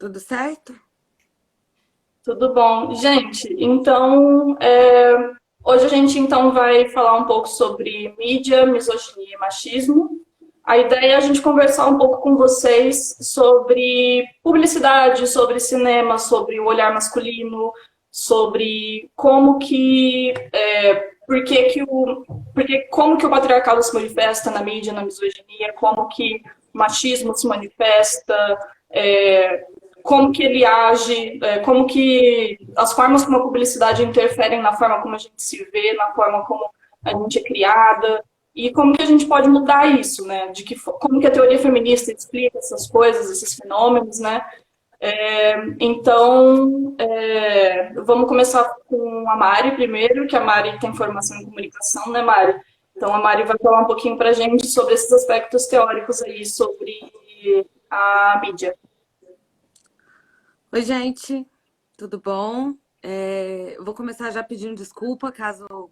Tudo certo? Tudo bom. Gente, então, hoje a gente então vai falar um pouco sobre mídia, misoginia e machismo. A ideia é a gente conversar um pouco com vocês sobre publicidade, sobre cinema, sobre o olhar masculino, sobre como que o patriarcado se manifesta na mídia, na misoginia, como que o machismo se manifesta, é, como que ele age, como que as formas como a publicidade interferem na forma como a gente se vê, na forma como a gente é criada, e como que a gente pode mudar isso, né? Como que a teoria feminista explica essas coisas, esses fenômenos, né? Vamos começar com a Mari primeiro, que a Mari tem formação em comunicação, né, Mari? Então, a Mari vai falar um pouquinho para a gente sobre esses aspectos teóricos aí, sobre a mídia. Oi, gente, tudo bom? Eu vou começar já pedindo desculpa caso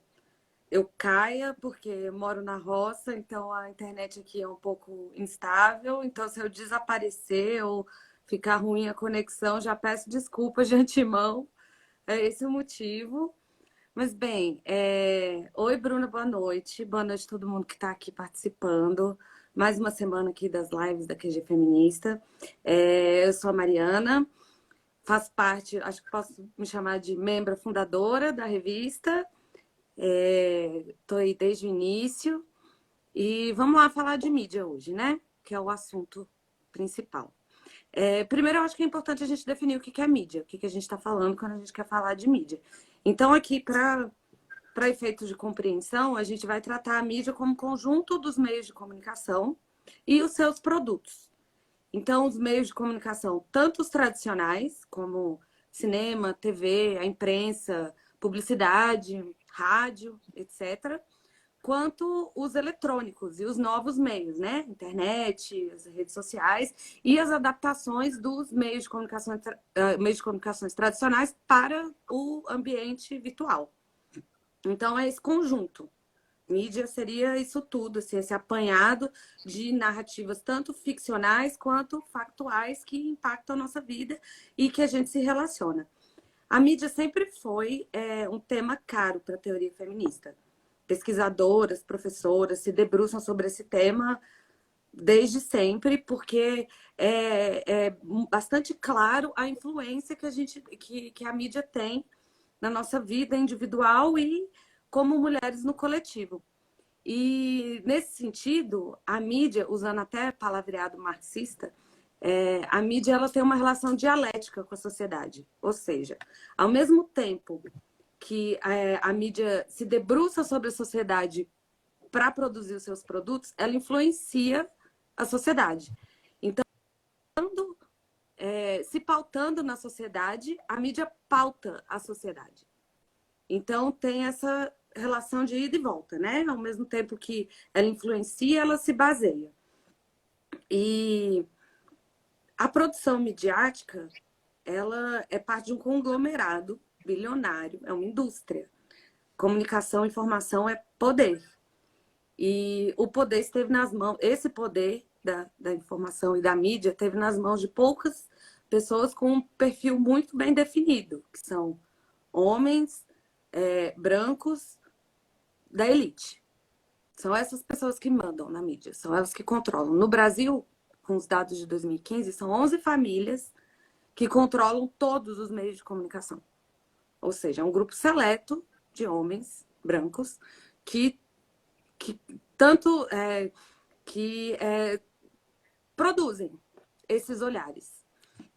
eu caia, porque eu moro na roça, então a internet aqui é um pouco instável. Então, se eu desaparecer ou ficar ruim a conexão, já peço desculpas de antemão. É esse o motivo. Mas, bem, oi, Bruna, boa noite. Boa noite a todo mundo que está aqui participando. Mais uma semana aqui das lives da QG Feminista. Eu sou a Mariana. Faço parte, acho que posso me chamar de membro fundadora da revista. Estou aí desde o início. E vamos lá falar de mídia hoje, né? Que é o assunto principal. Primeiro, eu acho que é importante a gente definir o que é mídia, o que a gente está falando quando a gente quer falar de mídia. Então, aqui, para efeitos de compreensão, a gente vai tratar a mídia como conjunto dos meios de comunicação e os seus produtos. Então, os meios de comunicação, tanto os tradicionais, como cinema, TV, a imprensa, publicidade, rádio, etc., quanto os eletrônicos e os novos meios, né? Internet, as redes sociais e as adaptações dos meios de comunicações tradicionais para o ambiente virtual. Então, é esse conjunto. Mídia seria isso tudo, assim, esse apanhado de narrativas tanto ficcionais quanto factuais que impactam a nossa vida e que a gente se relaciona. A mídia sempre foi um tema caro para a teoria feminista. Pesquisadoras, professoras se debruçam sobre esse tema desde sempre, porque é bastante claro a influência que a mídia tem na nossa vida individual e como mulheres no coletivo. E, nesse sentido, a mídia, usando até palavreado marxista, a mídia ela tem uma relação dialética com a sociedade. Ou seja, ao mesmo tempo que a mídia se debruça sobre a sociedade para produzir os seus produtos, ela influencia a sociedade. Então, se pautando na sociedade, a mídia pauta a sociedade. Então, tem essa relação de ida e volta, né? Ao mesmo tempo que ela influencia, ela se baseia. E a produção midiática, ela é parte de um conglomerado bilionário, é uma indústria. Comunicação e informação é poder. E o poder esteve nas mãos, esse poder da informação e da mídia esteve nas mãos de poucas pessoas com um perfil muito bem definido, que são homens brancos da elite. São essas pessoas que mandam na mídia, são elas que controlam. No Brasil, com os dados de 2015, são 11 famílias que controlam todos os meios de comunicação. Ou seja, é um grupo seleto de homens brancos que tanto produzem esses olhares.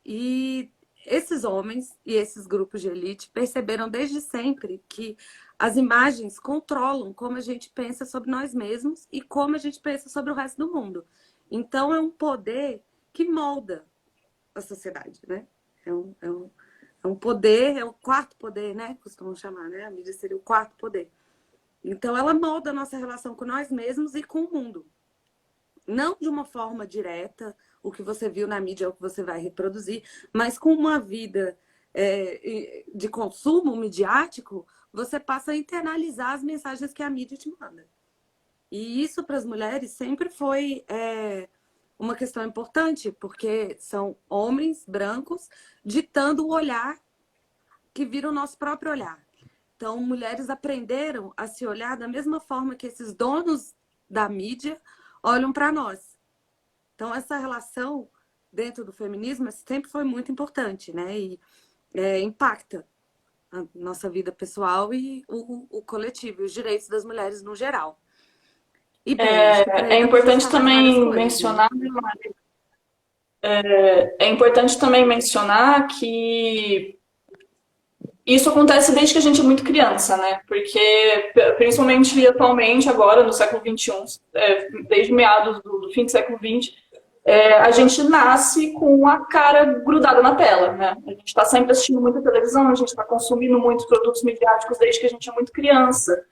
E esses homens e esses grupos de elite perceberam desde sempre que as imagens controlam como a gente pensa sobre nós mesmos e como a gente pensa sobre o resto do mundo. Então, é um poder que molda a sociedade, né? É um poder, é o quarto poder, né? Costumam chamar, né? A mídia seria o quarto poder. Então, ela molda a nossa relação com nós mesmos e com o mundo. Não de uma forma direta, o que você viu na mídia é o que você vai reproduzir, mas com uma vida de consumo midiático, você passa a internalizar as mensagens que a mídia te manda. E isso para as mulheres sempre foi uma questão importante, porque são homens brancos ditando o olhar que vira o nosso próprio olhar. Então, mulheres aprenderam a se olhar da mesma forma que esses donos da mídia olham para nós. Então, essa relação dentro do feminismo sempre foi muito importante, né? E impacta a nossa vida pessoal e o coletivo, e os direitos das mulheres no geral. E bem, acho que para É ele a gente importante falar de várias também coisas, né? mencionar, é importante também mencionar que isso acontece desde que a gente é muito criança, né? Porque, principalmente atualmente, agora, no século XXI, desde meados do fim do século XX, a gente nasce com a cara grudada na tela, né? A gente está sempre assistindo muita televisão, a gente está consumindo muitos produtos midiáticos desde que a gente é muito criança.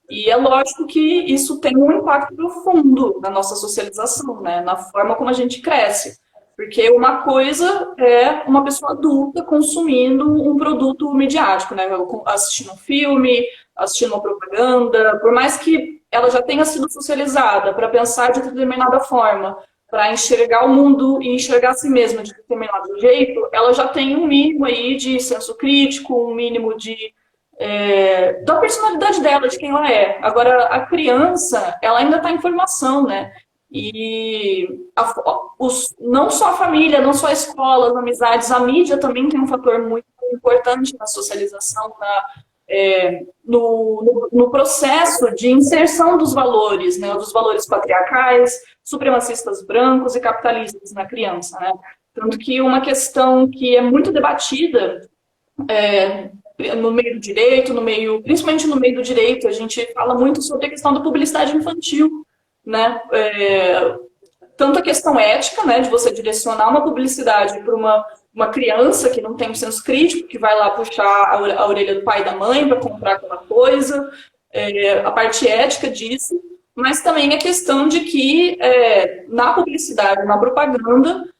E é lógico que isso tem um impacto profundo na nossa socialização, né? Na forma como a gente cresce. Porque uma coisa é uma pessoa adulta consumindo um produto midiático, né? Assistindo um filme, assistindo uma propaganda, por mais que ela já tenha sido socializada para pensar de determinada forma, para enxergar o mundo e enxergar a si mesma de determinado jeito, ela já tem um mínimo aí de senso crítico, um mínimo da personalidade dela, de quem ela é. Agora, a criança, ela ainda está em formação, né? E não só a família, não só a escola, as amizades, a mídia também tem um fator muito importante na socialização, no processo de inserção dos valores, né, dos valores patriarcais, supremacistas brancos e capitalistas na criança. Né? Tanto que uma questão que é muito debatida no meio do direito, principalmente no meio do direito, a gente fala muito sobre a questão da publicidade infantil, né? Tanto a questão ética, né, de você direcionar uma publicidade para uma criança que não tem um senso crítico, que vai lá puxar a orelha do pai e da mãe para comprar aquela coisa, a parte ética disso, mas também a questão de que na publicidade, na propaganda,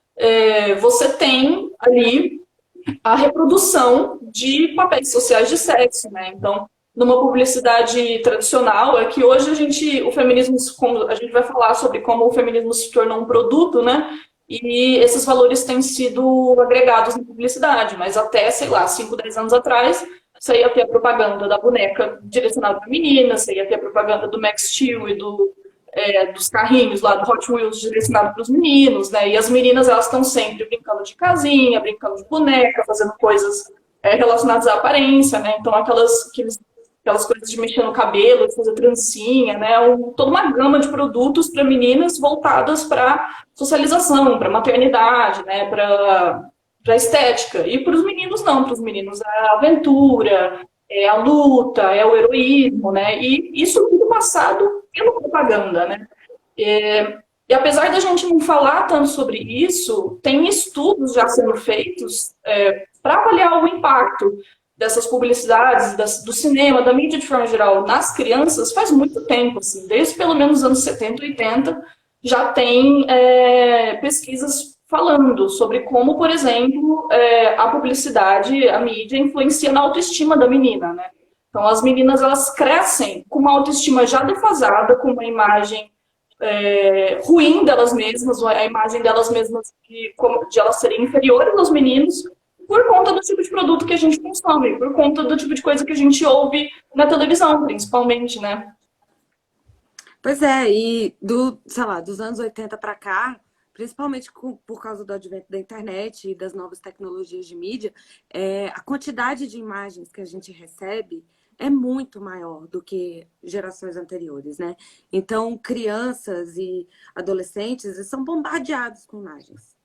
você tem ali a reprodução de papéis sociais de sexo, né? Então, numa publicidade tradicional, é que hoje o feminismo, a gente vai falar sobre como o feminismo se tornou um produto, né? E esses valores têm sido agregados na publicidade, mas até, sei lá, 5, 10 anos atrás, você ia ter a propaganda da boneca direcionada para meninas, você ia ter a propaganda do Max Steel e dos carrinhos lá do Hot Wheels direcionado para os meninos, né? E as meninas, elas estão sempre brincando de casinha, brincando de boneca, fazendo coisas relacionadas à aparência, né? Então, aquelas coisas de mexer no cabelo, de fazer trancinha, né? Toda uma gama de produtos para meninas voltadas para socialização, para maternidade, né? Para estética. E para os meninos, não. Para os meninos é a aventura, é a luta, é o heroísmo, né? E isso tudo passado pela propaganda, né? E apesar da gente não falar tanto sobre isso, tem estudos já sendo feitos para avaliar o impacto dessas publicidades, do cinema, da mídia de forma geral, nas crianças, faz muito tempo, assim, desde pelo menos os anos 70, 80, já tem pesquisas falando sobre como, por exemplo, a publicidade, a mídia influencia na autoestima da menina, né? Então, as meninas, elas crescem com uma autoestima já defasada, com uma imagem ruim delas mesmas, a imagem delas mesmas de elas serem inferiores aos meninos, por conta do tipo de produto que a gente consome, por conta do tipo de coisa que a gente ouve na televisão, principalmente, né? Pois é, sei lá, dos anos 80 para cá, principalmente por causa do advento da internet e das novas tecnologias de mídia, a quantidade de imagens que a gente recebe é muito maior do que gerações anteriores, né? Então, crianças e adolescentes são bombardeados com imagens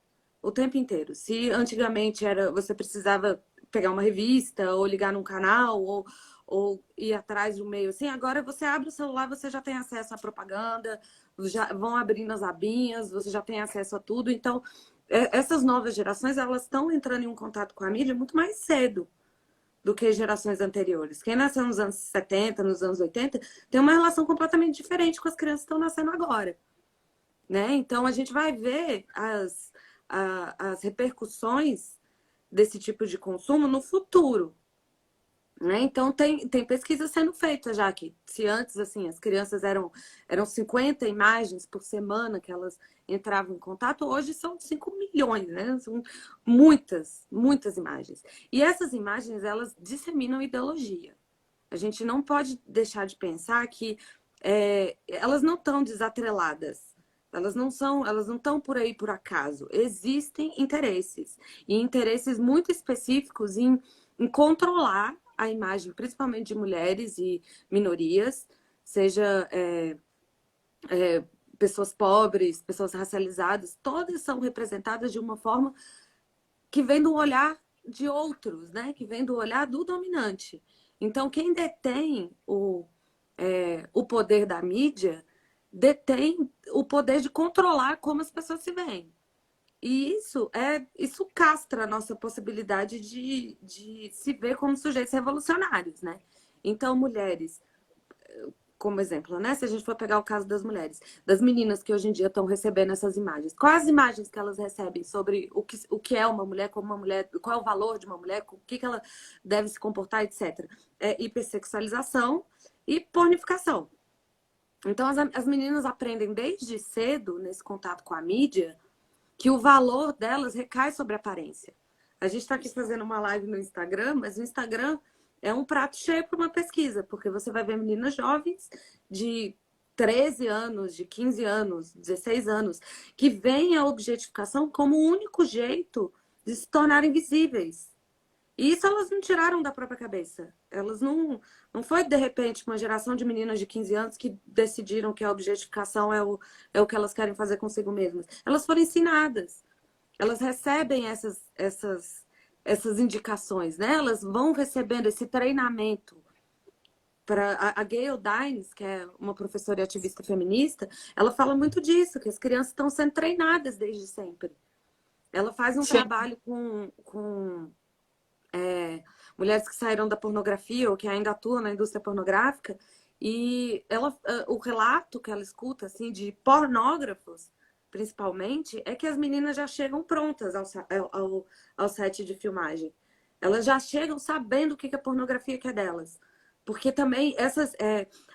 o tempo inteiro. Se antigamente você precisava pegar uma revista ou ligar num canal ou ir atrás de um meio assim, agora você abre o celular, você já tem acesso à propaganda, já vão abrindo as abinhas, você já tem acesso a tudo. Então, essas novas gerações, elas estão entrando em um contato com a mídia muito mais cedo do que gerações anteriores. Quem nasceu nos anos 70, nos anos 80, tem uma relação completamente diferente com as crianças que estão nascendo agora, né? Então, a gente vai ver as repercussões desse tipo de consumo no futuro, né? Então, tem pesquisa sendo feita já que se antes, assim, as crianças eram 50 imagens por semana que elas entravam em contato, hoje são 5 milhões, né? São muitas, muitas imagens. E essas imagens, elas disseminam ideologia. A gente não pode deixar de pensar que elas não estão desatreladas. Elas não estão por aí por acaso. Existem interesses. E interesses muito específicos em controlar a imagem, principalmente de mulheres e minorias, seja pessoas pobres, pessoas racializadas, todas são representadas de uma forma que vem do olhar de outros, né? Que vem do olhar do dominante. Então, quem detém o poder da mídia detém o poder de controlar como as pessoas se veem. E isso castra a nossa possibilidade de se ver como sujeitos revolucionários, né? Então, mulheres, como exemplo, né? Se a gente for pegar o caso das mulheres, das meninas que hoje em dia estão recebendo essas imagens, quais as imagens que elas recebem sobre o que é uma mulher, como uma mulher, qual é o valor de uma mulher, o que ela deve se comportar, etc. Hipersexualização e pornificação. Então, as meninas aprendem desde cedo, nesse contato com a mídia, que o valor delas recai sobre a aparência. A gente está aqui fazendo uma live no Instagram, mas o Instagram é um prato cheio para uma pesquisa, porque você vai ver meninas jovens de 13 anos, de 15 anos, 16 anos, que veem a objetificação como o único jeito de se tornarem visíveis. E isso elas não tiraram da própria cabeça. Elas não foi, de repente, uma geração de meninas de 15 anos que decidiram que a objetificação é o que elas querem fazer consigo mesmas. Elas foram ensinadas. Elas recebem essas indicações, né? Elas vão recebendo esse treinamento. A Gayle Dines, que é uma professora e ativista feminista, ela fala muito disso, que as crianças estão sendo treinadas desde sempre. Ela faz um trabalho com mulheres que saíram da pornografia ou que ainda atuam na indústria pornográfica, e o relato que ela escuta assim, de pornógrafos, principalmente, é que as meninas já chegam prontas ao set de filmagem. Elas já chegam sabendo o que a pornografia quer delas. Porque também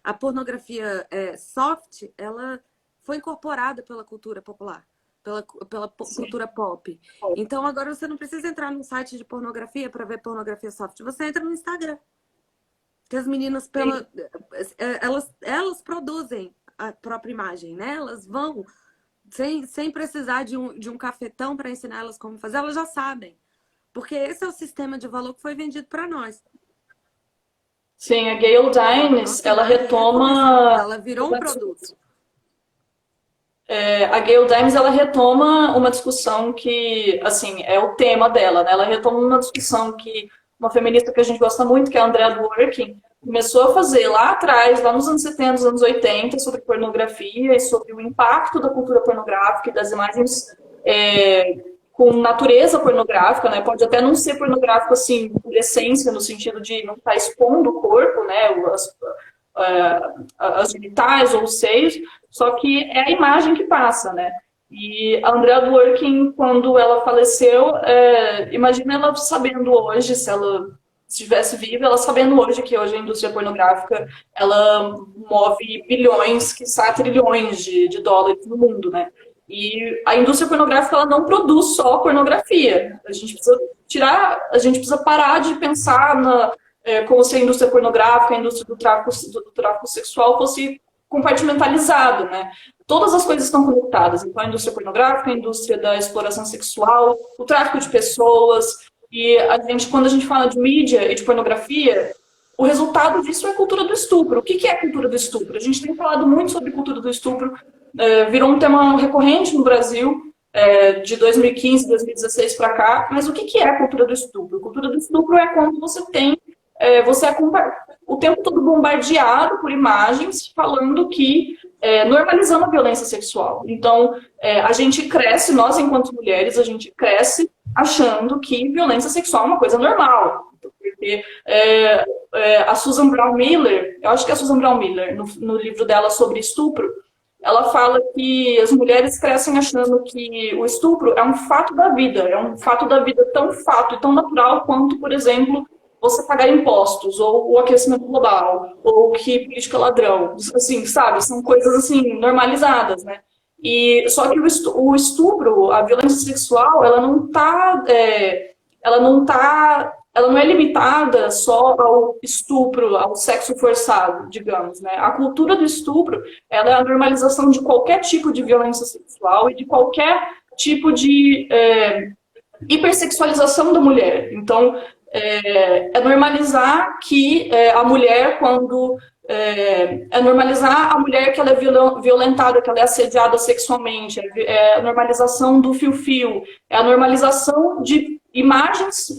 a pornografia soft, ela foi incorporada pela cultura popular. Pela cultura pop. Então, agora você não precisa entrar num site de pornografia para ver pornografia soft. Você entra no Instagram. Que as meninas, elas produzem a própria imagem, né? Elas vão, sem precisar de um cafetão para ensinar elas como fazer, elas já sabem. Porque esse é o sistema de valor que foi vendido para nós. Sim, a Gayle Dines, ela retoma... Ela virou um produto. A Gayle Dines, ela retoma uma discussão que, assim, é o tema dela, né? Ela retoma uma discussão que uma feminista que a gente gosta muito, que é a Andrea Dworkin, começou a fazer lá atrás, lá nos anos 70, nos anos 80, sobre pornografia e sobre o impacto da cultura pornográfica e das imagens com natureza pornográfica, né? Pode até não ser pornográfico, assim, por essência, no sentido de não estar expondo o corpo, né? As genitais ou os seios, só que é a imagem que passa, né? E a Andrea Dworkin, quando ela faleceu, imagina ela sabendo hoje, se ela estivesse viva, ela sabendo hoje que hoje a indústria pornográfica, ela move bilhões, quiçá trilhões de dólares no mundo, né? E a indústria pornográfica, ela não produz só pornografia. A gente precisa parar de pensar como se a indústria pornográfica, a indústria do tráfico sexual fosse compartimentalizado, né? Todas as coisas estão conectadas. Então, a indústria pornográfica, a indústria da exploração sexual, o tráfico de pessoas. E quando a gente fala de mídia e de pornografia, o resultado disso é a cultura do estupro. O que é a cultura do estupro? A gente tem falado muito sobre cultura do estupro. Virou um tema recorrente no Brasil, de 2015, 2016 para cá. Mas o que é a cultura do estupro? A cultura do estupro é quando você é o tempo todo bombardeado por imagens falando que normalizando a violência sexual. Então, a gente cresce, nós enquanto mulheres, a gente cresce achando que violência sexual é uma coisa normal. Porque a Susan Brown Miller, eu acho que é a Susan Brown Miller, no livro dela sobre estupro, ela fala que as mulheres crescem achando que o estupro é um fato da vida tão fato e tão natural quanto, por exemplo, você pagar impostos, ou o aquecimento global, ou que política é ladrão, assim, sabe? São coisas, assim, normalizadas, né? E, só que o estupro, a violência sexual, ela não é limitada só ao estupro, ao sexo forçado, digamos, né? A cultura do estupro, ela é a normalização de qualquer tipo de violência sexual e de qualquer tipo de hipersexualização da mulher. Então, é normalizar que a mulher, quando. É normalizar a mulher que ela é violentada, que ela é assediada sexualmente, é a normalização do fio-fio, é a normalização de imagens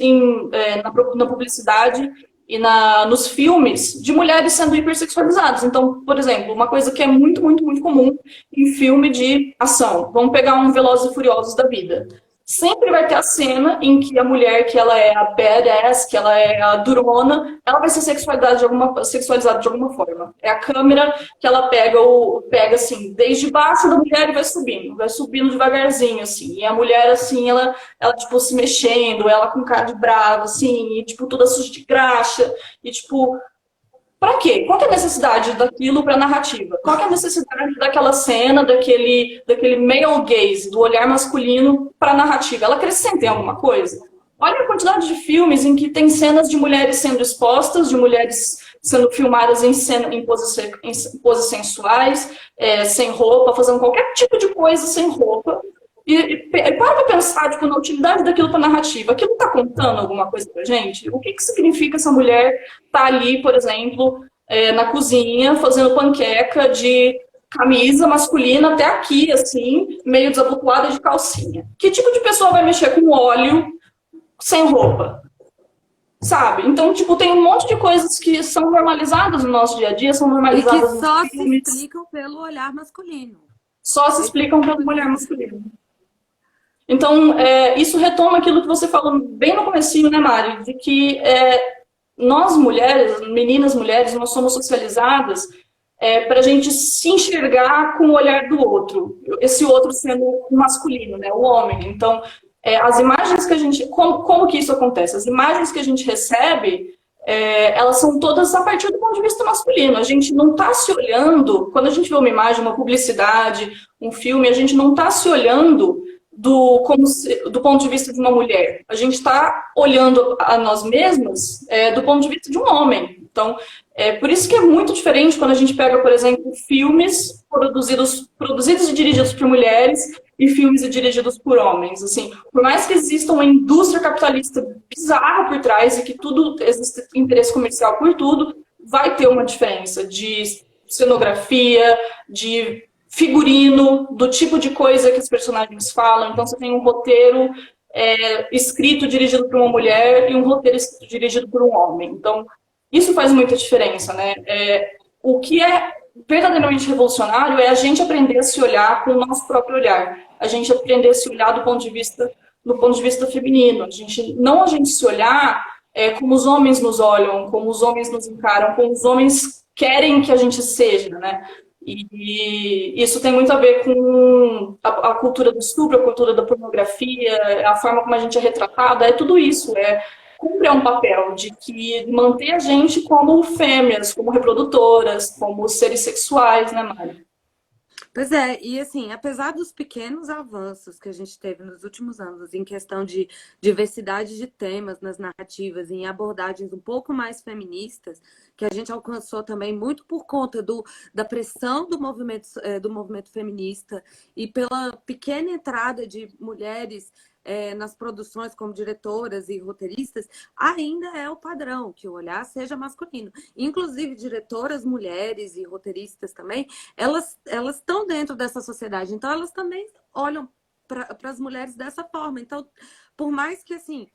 na publicidade e nos filmes de mulheres sendo hipersexualizadas. Então, por exemplo, uma coisa que é muito, muito, muito comum em filme de ação. Vamos pegar um Velozes e Furiosos da vida. Sempre vai ter a cena em que a mulher, que ela é a badass, que ela é a durona, ela vai ser sexualizada de alguma forma. É a câmera que ela pega assim, desde baixo da mulher e vai subindo devagarzinho, assim. E a mulher, assim, ela tipo, se mexendo, ela com cara de brava, assim, e, tipo, toda suja de graxa, e, tipo, pra quê? Qual que é a necessidade daquilo pra narrativa? Qual que é a necessidade daquela cena, daquele male gaze, do olhar masculino pra narrativa? Ela acrescenta em alguma coisa? Olha a quantidade de filmes em que tem cenas de mulheres sendo expostas, de mulheres sendo filmadas em poses sensuais, sem roupa, fazendo qualquer tipo de coisa sem roupa. E para pra pensar, tipo, na utilidade daquilo para narrativa. Aquilo está contando alguma coisa pra gente? O que significa essa mulher estar ali, por exemplo, na cozinha, fazendo panqueca de camisa masculina até aqui, assim, meio desabotoada de calcinha? Que tipo de pessoa vai mexer com óleo sem roupa? Sabe? Então, tipo, tem um monte de coisas que são normalizadas no nosso dia a dia, são E que normalizadas nos só se filmes, explicam pelo olhar masculino. só se explicam pela mulher masculina. Então, isso retoma aquilo que você falou bem no comecinho, né, Mari? De que nós mulheres, meninas mulheres, nós somos socializadas para a gente se enxergar com o olhar do outro. Esse outro sendo o masculino, né, o homem. Então, as imagens que a gente... Como que isso acontece? As imagens que a gente recebe, elas são todas a partir do ponto de vista masculino. A gente não está se olhando... Quando a gente vê uma imagem, uma publicidade, um filme, a gente não está se olhando do ponto de vista de uma mulher. A gente está olhando a nós mesmas do ponto de vista de um homem. Então, por isso que é muito diferente quando a gente pega, por exemplo, filmes produzidos e dirigidos por mulheres e filmes dirigidos por homens. Assim, por mais que exista uma indústria capitalista bizarra por trás e que tudo existe interesse comercial por tudo, vai ter uma diferença de cenografia, de figurino, do tipo de coisa que os personagens falam. Então, você tem um roteiro escrito, dirigido por uma mulher e um roteiro escrito, dirigido por um homem. Então, isso faz muita diferença, né? O que é verdadeiramente revolucionário é a gente aprender a se olhar com o nosso próprio olhar. A gente aprender a se olhar do ponto de vista feminino. A gente se olhar como os homens nos olham, como os homens nos encaram, como os homens querem que a gente seja, né? E isso tem muito a ver com a cultura do estupro, a cultura da pornografia, a forma como a gente é retratada, tudo isso. Cumpre um papel de manter a gente como fêmeas, como reprodutoras, como seres sexuais, né, Mari? Pois é, e assim, apesar dos pequenos avanços que a gente teve nos últimos anos em questão de diversidade de temas nas narrativas, em abordagens um pouco mais feministas, que a gente alcançou também muito por conta da pressão do movimento feminista e pela pequena entrada de mulheres nas produções como diretoras e roteiristas, ainda é o padrão, que o olhar seja masculino. Inclusive, diretoras mulheres e roteiristas também, elas estão dentro dessa sociedade, então elas também olham para as mulheres dessa forma. Então, por mais que, assim,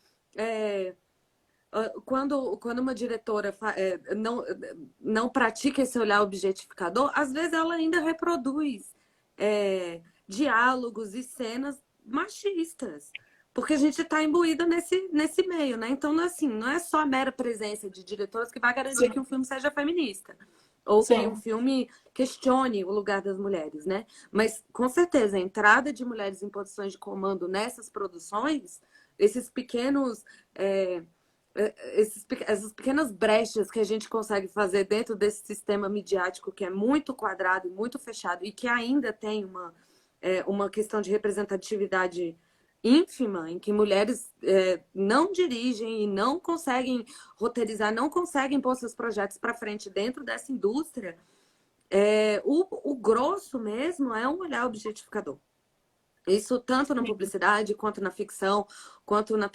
quando uma diretora não pratica esse olhar objetificador, às vezes ela ainda reproduz diálogos e cenas machistas, porque a gente está imbuído nesse meio, né? Então, assim, não é só a mera presença de diretoras que vai garantir que um filme seja feminista, ou que um filme questione o lugar das mulheres, né? Mas, com certeza, a entrada de mulheres em posições de comando nessas produções, esses pequenos essas pequenas brechas que a gente consegue fazer dentro desse sistema midiático que é muito quadrado e muito fechado e que ainda tem uma questão de representatividade ínfima, em que mulheres não dirigem e não conseguem roteirizar, não conseguem pôr seus projetos para frente dentro dessa indústria, o grosso mesmo é um olhar objetificador. Isso tanto na publicidade, quanto na ficção, quanto na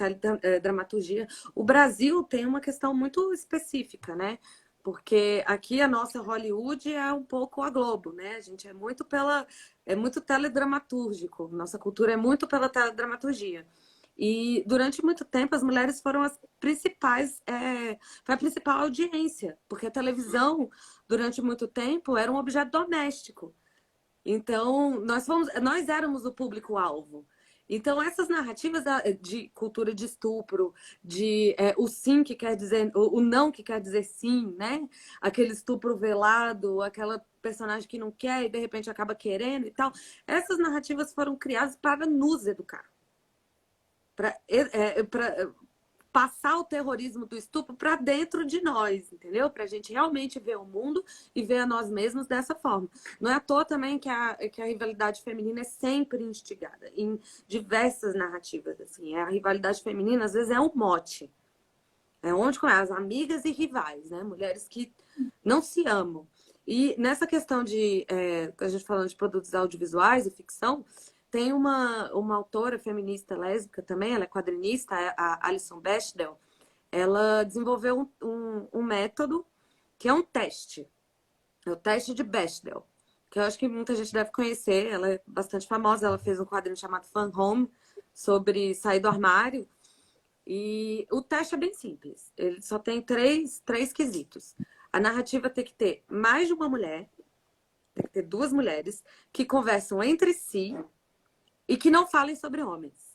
dramaturgia. O Brasil tem uma questão muito específica, né? Porque aqui a nossa Hollywood é um pouco a Globo, né? A gente é muito teledramatúrgico. Nossa cultura é muito pela teledramaturgia. E durante muito tempo as mulheres foram as principais, foi a principal audiência, porque a televisão durante muito tempo era um objeto doméstico. Então, nós éramos o público-alvo. Então, essas narrativas de cultura de estupro, de o sim que quer dizer, o não que quer dizer sim, né? Aquele estupro velado, aquela personagem que não quer e de repente acaba querendo e tal. Essas narrativas foram criadas para nos educar. Para passar o terrorismo do estupro para dentro de nós, entendeu? Para a gente realmente ver o mundo e ver a nós mesmos dessa forma. Não é à toa também que a rivalidade feminina é sempre instigada em diversas narrativas. Assim. A rivalidade feminina, às vezes, é um mote. É onde começa as amigas e rivais, né? Mulheres que não se amam. E nessa questão a gente falando de produtos audiovisuais e ficção, tem uma autora feminista lésbica também, ela é quadrinista, a Alison Bechdel. Ela desenvolveu um método que é um teste. É o teste de Bechdel, que eu acho que muita gente deve conhecer. Ela é bastante famosa, ela fez um quadrinho chamado Fun Home, sobre sair do armário. E o teste é bem simples. Ele só tem três quesitos. A narrativa tem que ter mais de uma mulher, tem que ter duas mulheres que conversam entre si e que não falem sobre homens.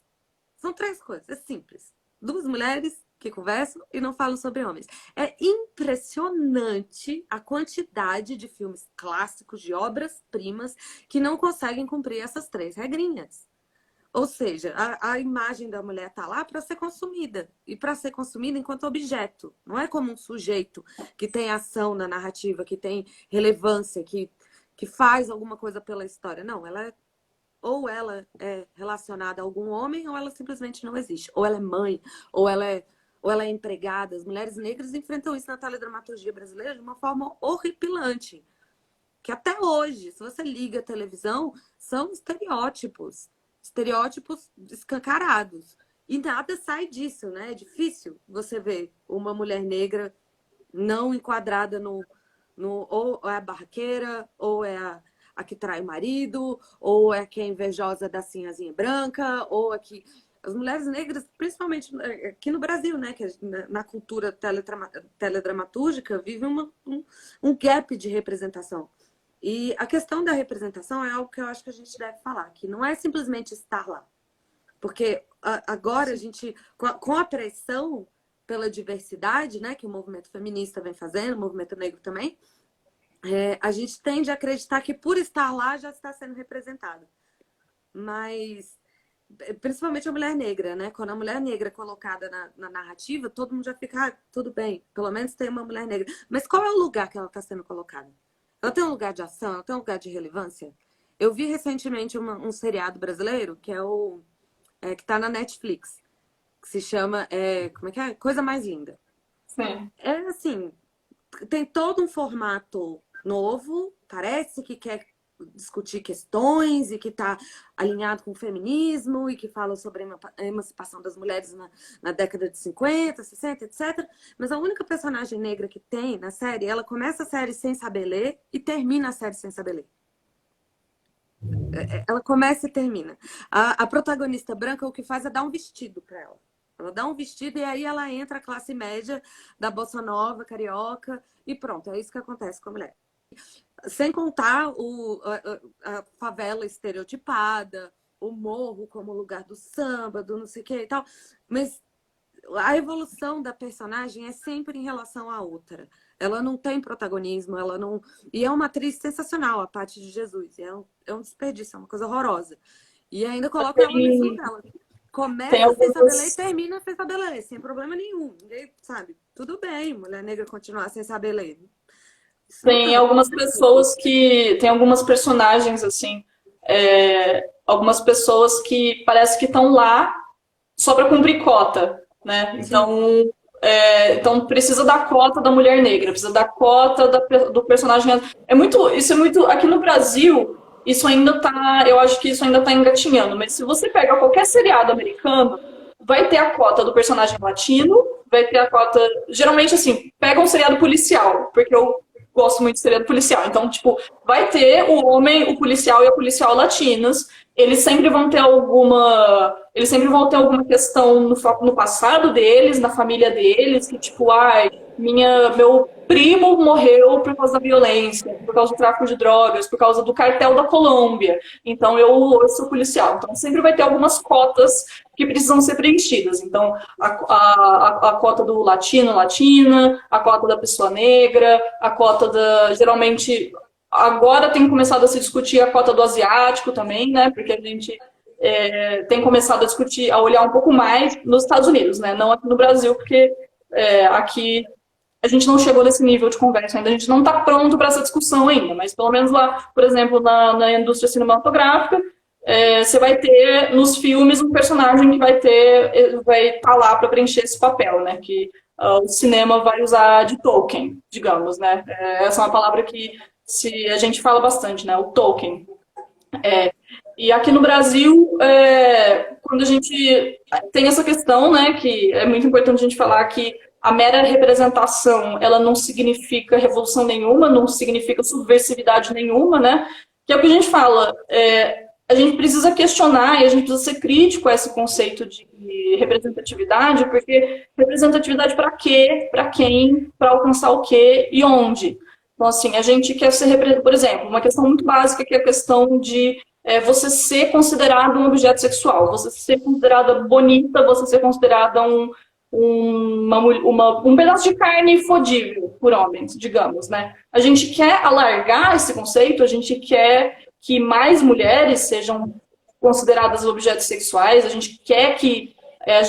São três coisas, é simples. Duas mulheres que conversam e não falam sobre homens. É impressionante a quantidade de filmes clássicos, de obras-primas, que não conseguem cumprir essas três regrinhas. Ou seja, a imagem da mulher está lá para ser consumida. E para ser consumida enquanto objeto. Não é como um sujeito que tem ação na narrativa, que tem relevância, que faz alguma coisa pela história. Não, ou ela é relacionada a algum homem, ou ela simplesmente não existe. Ou ela é mãe, ou ela é empregada. As mulheres negras enfrentam isso na teledramaturgia brasileira de uma forma horripilante. Que até hoje, se você liga a televisão, são estereótipos escancarados. E nada sai disso, né? É difícil você ver uma mulher negra não enquadrada ou é a barraqueira, ou é a que trai o marido, ou é a que é invejosa da sinhazinha branca, ou a que... As mulheres negras, principalmente aqui no Brasil, né? Que na cultura teledramatúrgica, vive um gap de representação. E a questão da representação é algo que eu acho que a gente deve falar, que não é simplesmente estar lá. Porque agora a gente, com a pressão pela diversidade, né, que o movimento feminista vem fazendo, o movimento negro também, a gente tende a acreditar que por estar lá já está sendo representado. Mas, principalmente a mulher negra, né? Quando a mulher negra é colocada na narrativa, todo mundo já fica, tudo bem, pelo menos tem uma mulher negra. Mas qual é o lugar que ela está sendo colocada? Ela tem um lugar de ação? Ela tem um lugar de relevância? Eu vi recentemente um seriado brasileiro, que que está na Netflix, que se chama, como é que é? Coisa Mais Linda. Sim. É assim, tem todo um formato novo, parece que quer discutir questões e que está alinhado com o feminismo e que fala sobre a emancipação das mulheres na década de 50, 60, etc. Mas a única personagem negra que tem na série, ela começa a série sem saber ler e termina a série sem saber ler. Ela começa e termina. A protagonista branca, o que faz é dar um vestido para ela. Ela dá um vestido e aí ela entra a classe média da bossa nova, carioca, e pronto, é isso que acontece com a mulher. Sem contar a favela estereotipada, o morro como lugar do samba, do não sei o que e tal. Mas a evolução da personagem é sempre em relação à outra. Ela não tem protagonismo, ela não. E é uma atriz sensacional, a Paty de Jesus. É um desperdício, é uma coisa horrorosa. E ainda coloca ela nesse lugar. Tem começa sem saber ler e algumas, termina sem saber ler, sem problema nenhum. Ninguém sabe. Tudo bem, mulher negra continuar sem saber ler. Isso não tem é. algumas pessoas que. Tem algumas personagens, assim. Algumas pessoas que parece que estão lá só para cumprir cota, né? Sim, Então precisa da cota da mulher negra, precisa da cota do personagem. Isso é muito. Aqui no Brasil, isso ainda tá. Eu acho que isso ainda tá engatinhando, mas se você pega qualquer seriado americano, vai ter a cota do personagem latino, vai ter a cota. Geralmente, assim, pega um seriado policial, porque eu gosto muito de seriado policial. Então, tipo, vai ter o homem, o policial e a policial latinas. Eles sempre vão ter alguma questão no passado deles, na família deles, que tipo, ai, meu primo morreu por causa da violência, por causa do tráfico de drogas, por causa do cartel da Colômbia. Então eu sou policial. Então sempre vai ter algumas cotas que precisam ser preenchidas. Então a cota do latino, latina, a cota da pessoa negra, a cota da geralmente agora tem começado a se discutir a cota do asiático também, né? Porque a gente tem começado a discutir, a olhar um pouco mais nos Estados Unidos, né? Não aqui no Brasil, porque aqui a gente não chegou nesse nível de conversa ainda, a gente não está pronto para essa discussão ainda, mas pelo menos lá, por exemplo, na indústria cinematográfica, você vai ter nos filmes um personagem que vai estar lá para preencher esse papel, né? Que o cinema vai usar de token, digamos, né? Essa é uma palavra que a gente fala bastante, né? O token. E aqui no Brasil, quando a gente tem essa questão, né, que é muito importante a gente falar que a mera representação, ela não significa revolução nenhuma, não significa subversividade nenhuma, né? Que é o que a gente fala, a gente precisa questionar e a gente precisa ser crítico a esse conceito de representatividade, porque representatividade para quê, para quem, para alcançar o quê e onde. Então, assim, a gente quer ser, por exemplo, uma questão muito básica que é a questão de você ser considerado um objeto sexual, você ser considerada bonita, você ser considerada um pedaço de carne fodível por homens, digamos, né? A gente quer alargar esse conceito, a gente quer que mais mulheres sejam consideradas objetos sexuais, a gente quer que a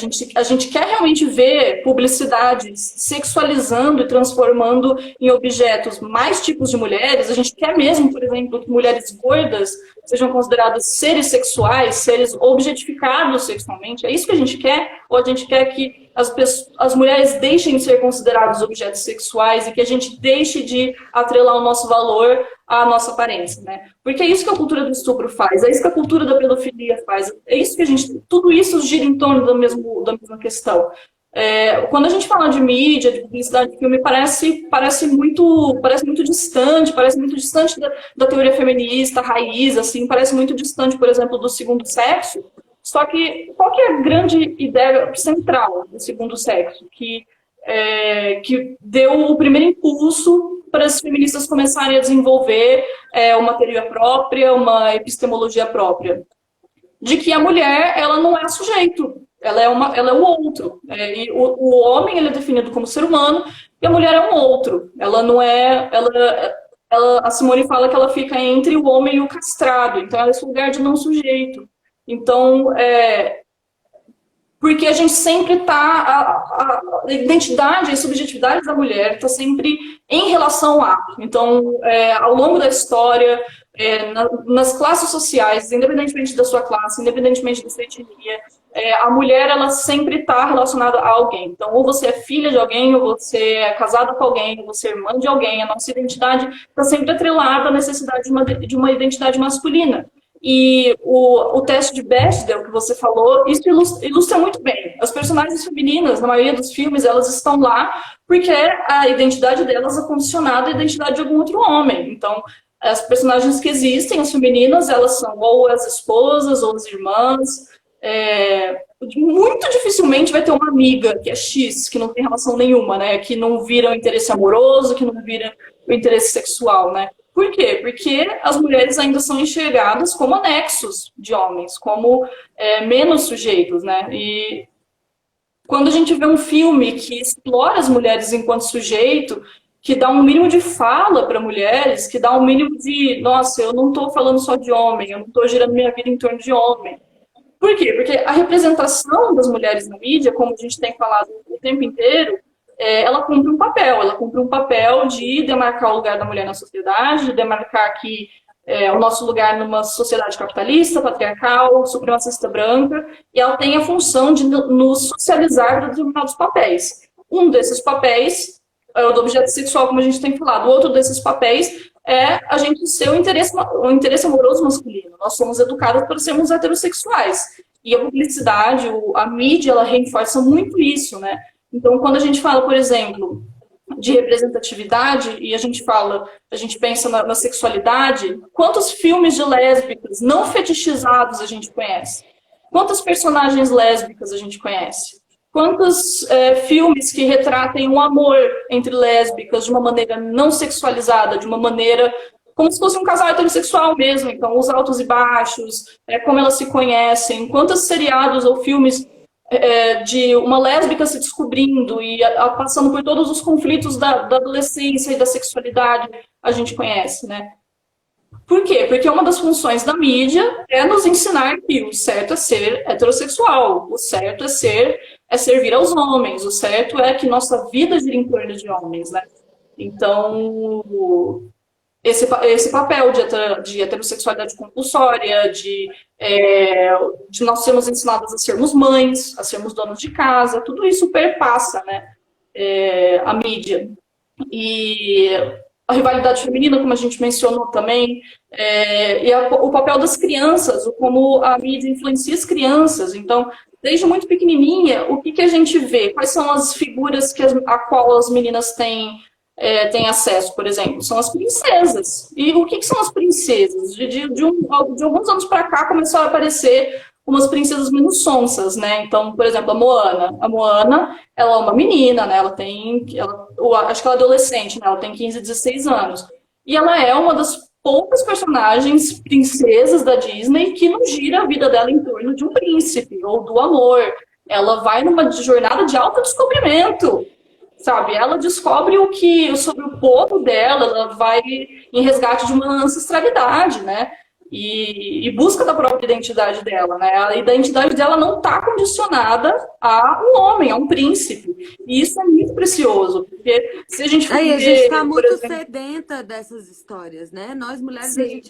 gente quer realmente ver publicidades sexualizando e transformando em objetos mais tipos de mulheres. A gente quer mesmo, por exemplo, que mulheres gordas sejam consideradas seres sexuais, seres objetificados sexualmente. É isso que a gente quer? Ou a gente quer que as mulheres deixem de ser consideradas objetos sexuais e que a gente deixe de atrelar o nosso valor à nossa aparência, né? Porque é isso que a cultura do estupro faz, é isso que a cultura da pedofilia faz, é isso que tudo isso gira em torno da mesma questão. Quando a gente fala de mídia, de publicidade de filme, parece muito distante da teoria feminista, raiz, assim, parece muito distante, por exemplo, do segundo sexo. Só que qual que é a grande ideia central do segundo sexo? Que deu o primeiro impulso para as feministas começarem a desenvolver uma teoria própria, uma epistemologia própria. De que a mulher, ela não é sujeito, ela é o outro. E o homem, ele é definido como ser humano, e a mulher é um outro. Ela não é... a Simone fala que ela fica entre o homem e o castrado, então ela é esse lugar de não sujeito. Então, porque a gente sempre está... A identidade, a subjetividade da mulher está sempre em relação a. Então, ao longo da história, nas classes sociais, independentemente da sua classe, independentemente da sua etnia, a mulher, ela sempre está relacionada a alguém. Então, ou você é filha de alguém, ou você é casada com alguém, ou você é irmã de alguém. A nossa identidade está sempre atrelada à necessidade de uma identidade masculina. E o teste de Bechdel que você falou, isso ilustra muito bem. As personagens femininas, na maioria dos filmes, elas estão lá porque a identidade delas é condicionada à identidade de algum outro homem. Então, as personagens que existem, as femininas, elas são ou as esposas ou as irmãs. Muito dificilmente vai ter uma amiga que é X, que não tem relação nenhuma, né? Que não vira o interesse amoroso, que não vira o interesse sexual, né? Por quê? Porque as mulheres ainda são enxergadas como anexos de homens, como menos sujeitos, né? E quando a gente vê um filme que explora as mulheres enquanto sujeito, que dá um mínimo de fala para mulheres, que dá um mínimo de, nossa, eu não estou falando só de homem, eu não estou girando minha vida em torno de homem. Por quê? Porque a representação das mulheres na mídia, como a gente tem falado o tempo inteiro, ela cumpre um papel. Ela cumpre um papel de demarcar o lugar da mulher na sociedade, de demarcar que o nosso lugar numa sociedade capitalista, patriarcal, supremacista branca, e ela tem a função de nos socializar para determinados papéis. Um desses papéis é o do objeto sexual, como a gente tem falado. O outro desses papéis é a gente ser o interesse amoroso masculino. Nós somos educados para sermos heterossexuais. E a publicidade, a mídia, ela reforça muito isso, né? Então, quando a gente fala, por exemplo, de representatividade e a gente pensa na sexualidade, quantos filmes de lésbicas não fetichizados a gente conhece? Quantas personagens lésbicas a gente conhece? Quantos filmes que retratem um amor entre lésbicas de uma maneira não sexualizada, de uma maneira como se fosse um casal heterossexual mesmo, então os altos e baixos, como elas se conhecem, quantos seriados ou filmes de uma lésbica se descobrindo e passando por todos os conflitos da adolescência e da sexualidade a gente conhece, né? Por quê? Porque uma das funções da mídia é nos ensinar que o certo é ser heterossexual, o certo é servir aos homens, o certo é que nossa vida gira em torno de homens, né? Então, esse papel de heterossexualidade compulsória, de nós sermos ensinadas a sermos mães, a sermos donas de casa, tudo isso perpassa, né, a mídia. E a rivalidade feminina, como a gente mencionou também, o papel das crianças, como a mídia influencia as crianças. Então, desde muito pequenininha, o que a gente vê? Quais são as figuras a qual as meninas têm acesso, por exemplo? São as princesas. E o que são as princesas? De alguns anos para cá começaram a aparecer umas princesas menos sonsas, né? Então, por exemplo, a Moana. A Moana, ela é uma menina, né? Acho que ela é adolescente, né? Ela tem 15, 16 anos. E ela é uma das poucas personagens princesas da Disney que não gira a vida dela em torno de um príncipe ou do amor. Ela vai numa jornada de autodescobrimento, sabe? Ela descobre sobre o povo dela, ela vai em resgate de uma ancestralidade, né? E busca da própria identidade dela, né? A identidade dela não está condicionada a um homem, a um príncipe. E isso é muito precioso, porque se a gente for a gente ver, está muito exemplo, sedenta dessas histórias, né? Nós mulheres, sim,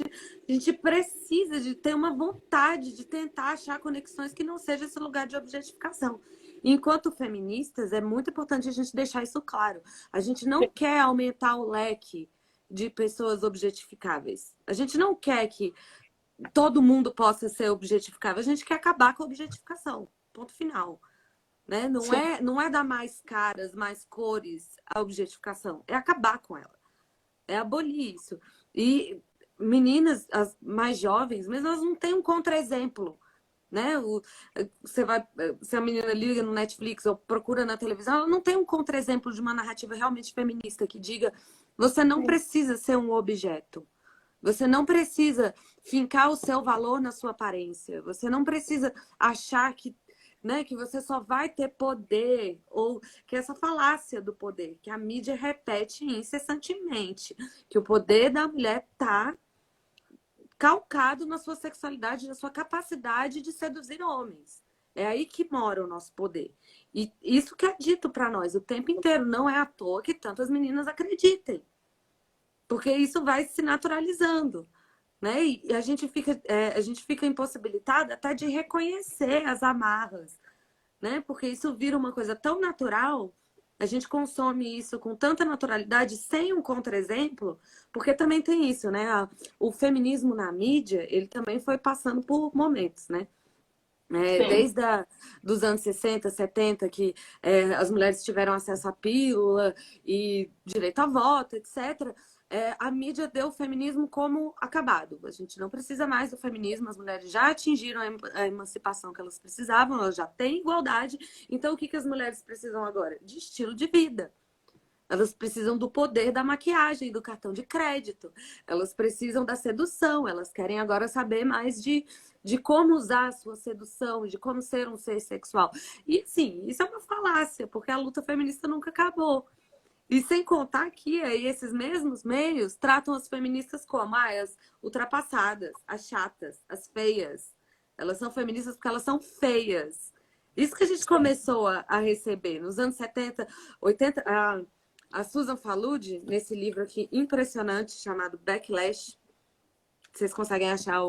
a gente precisa de ter uma vontade de tentar achar conexões que não seja esse lugar de objetificação. Enquanto feministas, é muito importante a gente deixar isso claro. A gente não quer aumentar o leque de pessoas objetificáveis. A gente não quer que todo mundo possa ser objetificável. A gente quer acabar com a objetificação. Ponto final. Né? Não é dar mais caras, mais cores à objetificação. É acabar com ela. É abolir isso. E meninas, as mais jovens, mas elas não têm um contra-exemplo. Né? Se a menina liga no Netflix ou procura na televisão, ela não tem um contra-exemplo de uma narrativa realmente feminista que diga: você não precisa ser um objeto. Você não precisa fincar o seu valor na sua aparência. Você não precisa achar que, né, que você só vai ter poder, ou que essa falácia do poder, que a mídia repete incessantemente, que o poder da mulher está calcado na sua sexualidade, na sua capacidade de seduzir homens. É aí que mora o nosso poder. E isso que é dito para nós o tempo inteiro. Não é à toa que tantas meninas acreditem. Porque isso vai se naturalizando. Né? E a gente fica impossibilitada até de reconhecer as amarras. Né? Porque isso vira uma coisa tão natural, a gente consome isso com tanta naturalidade, sem um contra-exemplo, porque também tem isso, né? O feminismo na mídia, ele também foi passando por momentos, né? Desde dos anos 60, 70, que as mulheres tiveram acesso à pílula e direito a voto, etc., a mídia deu o feminismo como acabado. A gente não precisa mais do feminismo, as mulheres já atingiram a emancipação que elas precisavam, elas já têm igualdade. Então, o que as mulheres precisam agora? De estilo de vida. Elas precisam do poder da maquiagem, do cartão de crédito. Elas precisam da sedução. Elas querem agora saber mais de como usar a sua sedução, de como ser um ser sexual. E, sim, isso é uma falácia, porque a luta feminista nunca acabou. E sem contar que esses mesmos meios tratam as feministas como as ultrapassadas, as chatas, as feias, Elas são feministas porque elas são feias. Isso que a gente começou a receber nos anos 70, 80. A Susan Faludi, nesse livro aqui impressionante chamado Backlash, vocês conseguem achar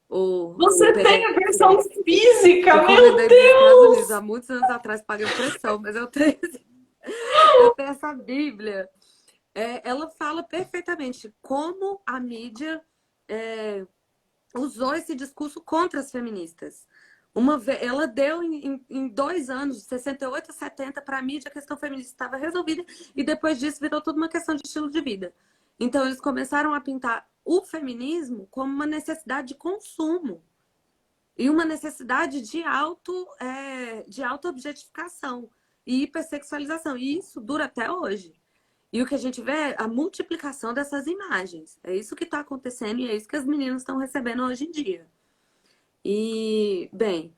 Você tem a versão física, eu meu Estados Deus! Unidos, há muitos anos atrás, paguei impressão, mas eu tenho essa Bíblia. Ela fala perfeitamente como a mídia usou esse discurso contra as feministas. Ela deu em 2 anos, de 68 a 70, para a mídia a questão feminista estava resolvida e depois disso virou tudo uma questão de estilo de vida. Então eles começaram a pintar o feminismo como uma necessidade de consumo e uma necessidade de auto-objetificação e hipersexualização. E isso dura até hoje. E o que a gente vê é a multiplicação dessas imagens. É isso que está acontecendo e é isso que as meninas estão recebendo hoje em dia. E, bem,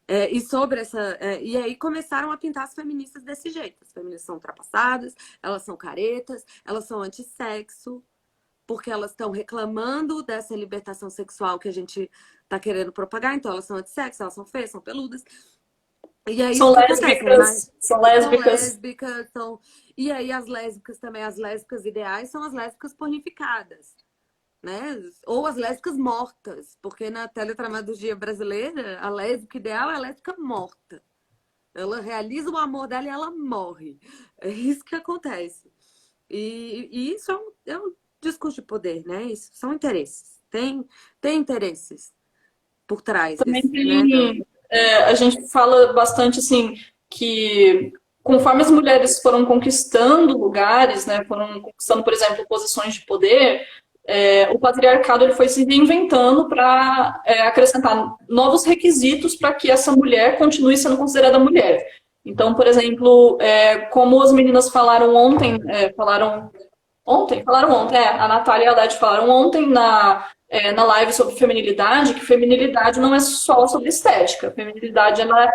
e sobre essa. E aí começaram a pintar as feministas desse jeito. As feministas são ultrapassadas, elas são caretas, elas são antissexo, porque elas estão reclamando dessa libertação sexual que a gente está querendo propagar. Então, elas são antissexo, elas são feias, são peludas. E aí São isso que acontece, né? lésbicas, são lésbicas. São lésbicas, E aí as lésbicas também, as lésbicas ideais são as lésbicas pornificadas, né? Ou as lésbicas mortas, porque na teledramaturgia brasileira, a lésbica ideal é a lésbica morta. Ela realiza o amor dela e ela morre. É isso que acontece. E isso é um discurso de poder, né? Isso são interesses. Tem interesses por trás Também desse, né? tem, a gente fala bastante assim que conforme as mulheres foram conquistando lugares, né, foram conquistando, por exemplo, posições de poder, o patriarcado ele foi se reinventando para acrescentar novos requisitos para que essa mulher continue sendo considerada mulher. Então, por exemplo, como as meninas falaram ontem, a Natália e a Led falaram ontem na live sobre feminilidade, que feminilidade não é só sobre estética. Feminilidade, ela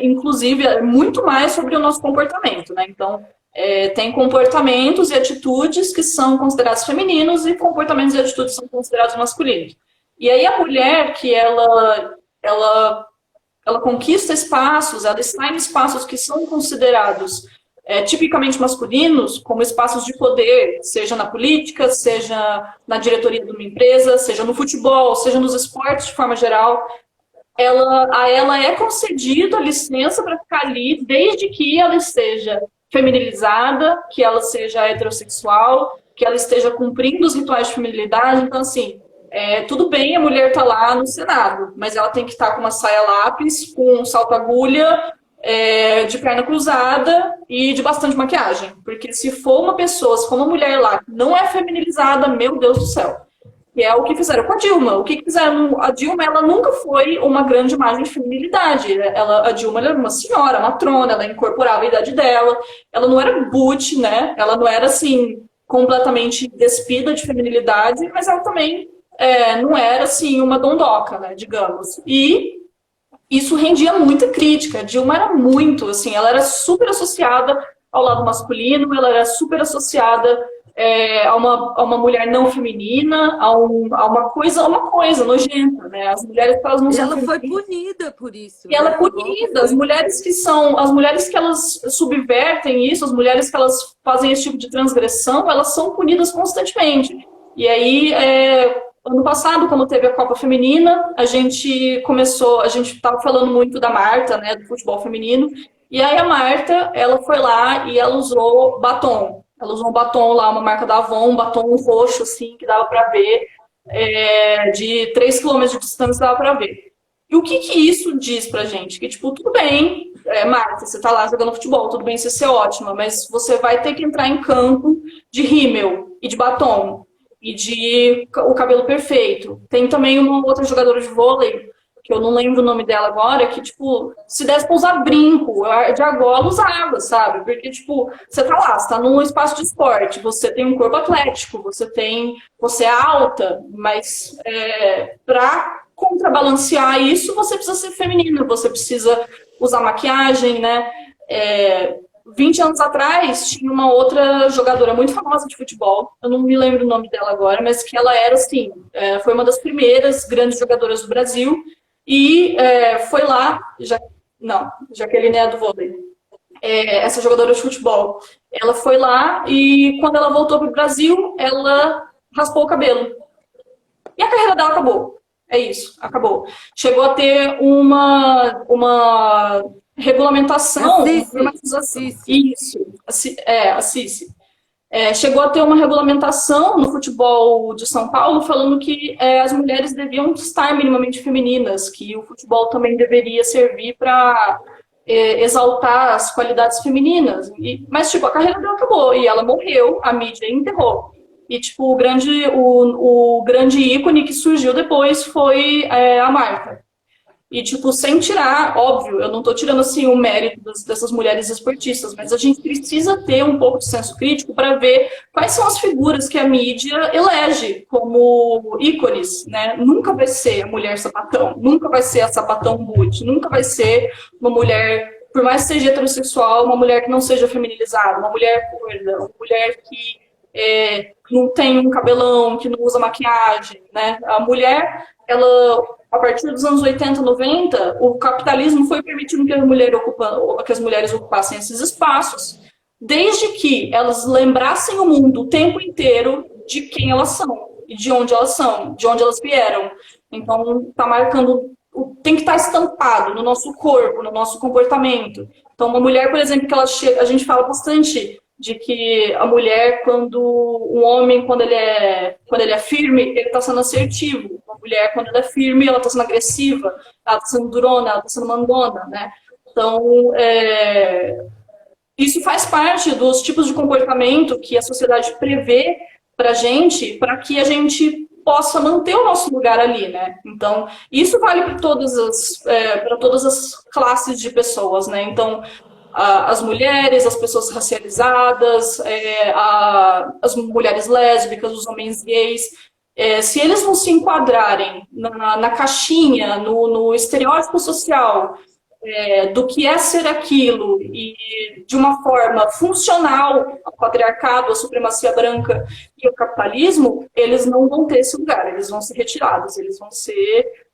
inclusive, muito mais sobre o nosso comportamento, né? Então, tem comportamentos e atitudes que são considerados femininos e comportamentos e atitudes que são considerados masculinos. E aí a mulher que ela conquista espaços, ela está em espaços que são considerados tipicamente masculinos, como espaços de poder, seja na política, seja na diretoria de uma empresa, seja no futebol, seja nos esportes de forma geral, a ela é concedida a licença para ficar ali, desde que ela esteja feminilizada, que ela seja heterossexual, que ela esteja cumprindo os rituais de feminilidade. Então, assim, tudo bem a mulher estar lá no Senado, mas ela tem que estar com uma saia lápis, com um salto-agulha, de perna cruzada e de bastante maquiagem. Porque se for uma mulher lá que não é feminilizada, meu Deus do céu. E é o que fizeram com a Dilma. O que fizeram? A Dilma, ela nunca foi uma grande imagem de feminilidade. A Dilma era uma senhora, matrona, ela incorporava a idade dela. Ela não era butch, né? Ela não era, assim, completamente despida de feminilidade, mas ela também não era, assim, uma dondoca, né, digamos. E isso rendia muita crítica. A Dilma era muito, assim, ela era super associada ao lado masculino, ela era super associada a uma mulher não feminina, a uma coisa nojenta, né? As mulheres, elas não são femininas. Ela foi punida por isso. E ela é punida. As mulheres que elas subvertem isso, as mulheres que elas fazem esse tipo de transgressão, elas são punidas constantemente. E aí, ano passado, quando teve a Copa Feminina, a gente estava falando muito da Marta, né, do futebol feminino, e aí a Marta, ela foi lá e ela usou batom. Ela usou um batom lá, uma marca da Avon, um batom roxo, assim, que dava para ver, de 3 km de distância dava para ver. E o que isso diz pra gente? Que, tipo, tudo bem, Marta, você tá lá jogando futebol, tudo bem você ser ótima, mas você vai ter que entrar em campo de rímel e de batom e de o cabelo perfeito. Tem também uma outra jogadora de vôlei, que eu não lembro o nome dela agora, que, tipo, se desse pra usar brinco, de argola usava, sabe? Porque, tipo, você tá lá, você tá num espaço de esporte, você tem um corpo atlético, você é alta, mas pra contrabalancear isso, você precisa ser feminina, você precisa usar maquiagem, né? 20 anos atrás, tinha uma outra jogadora muito famosa de futebol, eu não me lembro o nome dela agora, mas que ela era, assim, foi uma das primeiras grandes jogadoras do Brasil, e foi lá, não, Jaqueline é do vôlei, essa jogadora de futebol, ela foi lá e quando ela voltou para o Brasil, ela raspou o cabelo. E a carreira dela acabou. É isso, acabou. Chegou a ter uma A regulamentação, uma Cici, normatização. Cici. Isso, a Cici. Chegou a ter uma regulamentação no futebol de São Paulo falando que as mulheres deviam estar minimamente femininas, que o futebol também deveria servir para exaltar as qualidades femininas. Mas, tipo, a carreira dela acabou e ela morreu, a mídia enterrou. E, tipo, o grande ícone que surgiu depois foi a Marta. E, tipo, sem tirar, óbvio, eu não tô tirando, assim, o mérito dessas mulheres esportistas, mas a gente precisa ter um pouco de senso crítico para ver quais são as figuras que a mídia elege como ícones, né? Nunca vai ser a mulher sapatão, nunca vai ser a sapatão boot, nunca vai ser uma mulher, por mais que seja heterossexual, uma mulher que não seja feminilizada, uma mulher gorda, uma mulher que não tem um cabelão, que não usa maquiagem, né? A mulher, ela, a partir dos anos 80, 90, o capitalismo foi permitindo que as mulheres ocupassem esses espaços, desde que elas lembrassem o mundo o tempo inteiro de quem elas são, e de onde elas são, de onde elas vieram. Então, tá marcando, tem que estar estampado no nosso corpo, no nosso comportamento. Então, uma mulher, por exemplo, que ela chega, a gente fala bastante de que a mulher, um homem, quando ele é firme, ele está sendo assertivo. Uma mulher, quando ela é firme, ela está sendo agressiva, ela está sendo durona, ela está sendo mandona, né? Então, isso faz parte dos tipos de comportamento que a sociedade prevê para que a gente possa manter o nosso lugar ali, né? Então, isso vale para todas as classes de pessoas, né? Então, as mulheres, as pessoas racializadas, as mulheres lésbicas, os homens gays, se eles não se enquadrarem na caixinha, no estereótipo social do que é ser aquilo e de uma forma funcional ao patriarcado, à supremacia branca e ao capitalismo, eles não vão ter esse lugar, eles vão ser retirados, eles vão ser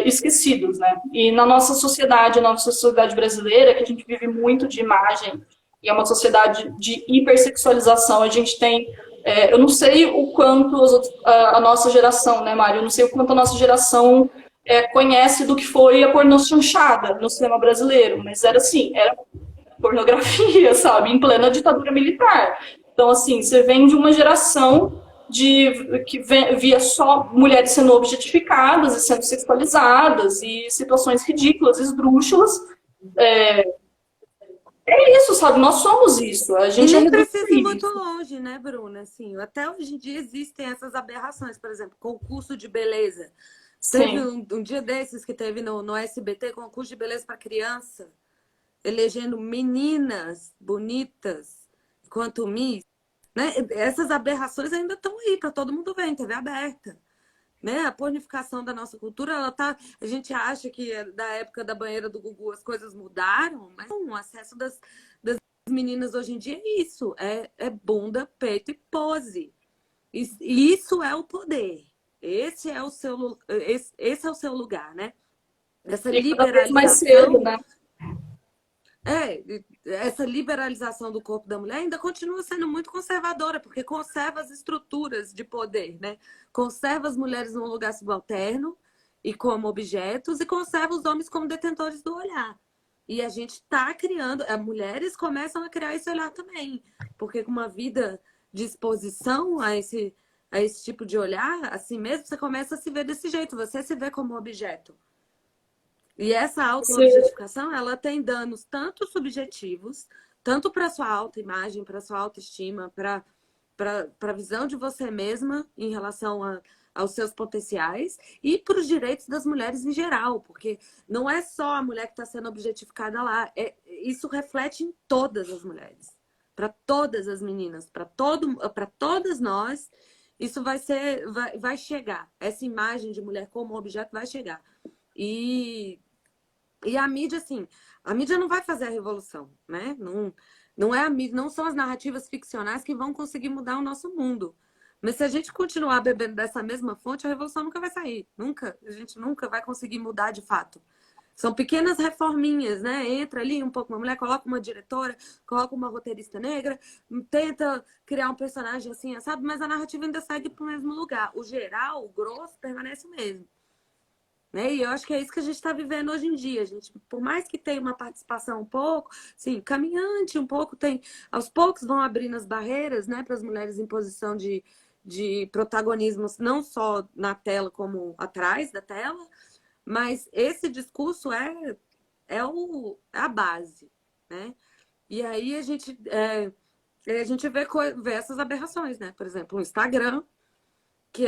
esquecidos, né? E na nossa sociedade brasileira, que a gente vive muito de imagem, e é uma sociedade de hipersexualização, a gente tem eu não sei o quanto a nossa geração, né, Mário? Eu não sei o quanto a nossa geração conhece do que foi a pornô chanchada no cinema brasileiro, mas era assim, era pornografia, sabe? Em plena ditadura militar. Então, assim, você vem de uma geração que via só mulheres sendo objetificadas e sendo sexualizadas e situações ridículas, esdrúxulas. É isso, sabe? Nós somos isso. A E gente é nem reduzido precisa a ir muito isso. longe, né, Bruna? Assim, até hoje em dia existem essas aberrações, por exemplo, concurso de beleza. Teve Sim. um dia desses que teve no SBT, concurso de beleza para criança, elegendo meninas bonitas quanto Miss, né? Essas aberrações ainda estão aí para todo mundo ver em TV aberta, né? A pornificação da nossa cultura, ela tá, a gente acha que da época da banheira do Gugu as coisas mudaram, mas não, o acesso das meninas hoje em dia é isso, é bunda, peito e pose. E isso é o poder. Esse é o seu lugar, né? Essa E cada vez mais cedo, liberalização né? é, essa liberalização do corpo da mulher ainda continua sendo muito conservadora, porque conserva as estruturas de poder, né? Conserva as mulheres num lugar subalterno e como objetos, e conserva os homens como detentores do olhar. E a gente está criando, as mulheres começam a criar esse olhar também, porque com uma vida de exposição a esse tipo de olhar, assim mesmo, você começa a se ver desse jeito, você se vê como objeto. E essa Você, autoobjetificação, ela tem danos tanto subjetivos, tanto para sua autoimagem, para sua autoestima, para a visão de você mesma em relação aos seus potenciais e para os direitos das mulheres em geral, porque não é só a mulher que está sendo objetificada lá, isso reflete em todas as mulheres, para todas as meninas, para todas nós, isso vai chegar. Essa imagem de mulher como objeto vai chegar. E a mídia, assim, a mídia não vai fazer a revolução, né? Não é a mídia, não são as narrativas ficcionais que vão conseguir mudar o nosso mundo. Mas se a gente continuar bebendo dessa mesma fonte, a revolução nunca vai sair. Nunca. A gente nunca vai conseguir mudar de fato. São pequenas reforminhas, né? Entra ali um pouco uma mulher, coloca uma diretora, coloca uma roteirista negra, tenta criar um personagem assim, sabe? Mas a narrativa ainda segue para o mesmo lugar. O geral, o grosso, permanece o mesmo. Né? E eu acho que é isso que a gente está vivendo hoje em dia. A gente, por mais que tenha uma participação um pouco, sim, caminhante um pouco, tem, aos poucos vão abrindo as barreiras, né, para as mulheres em posição de protagonismo, não só na tela como atrás da tela, mas esse discurso é a base, né? E aí a gente vê essas aberrações, né? Por exemplo, o Instagram, que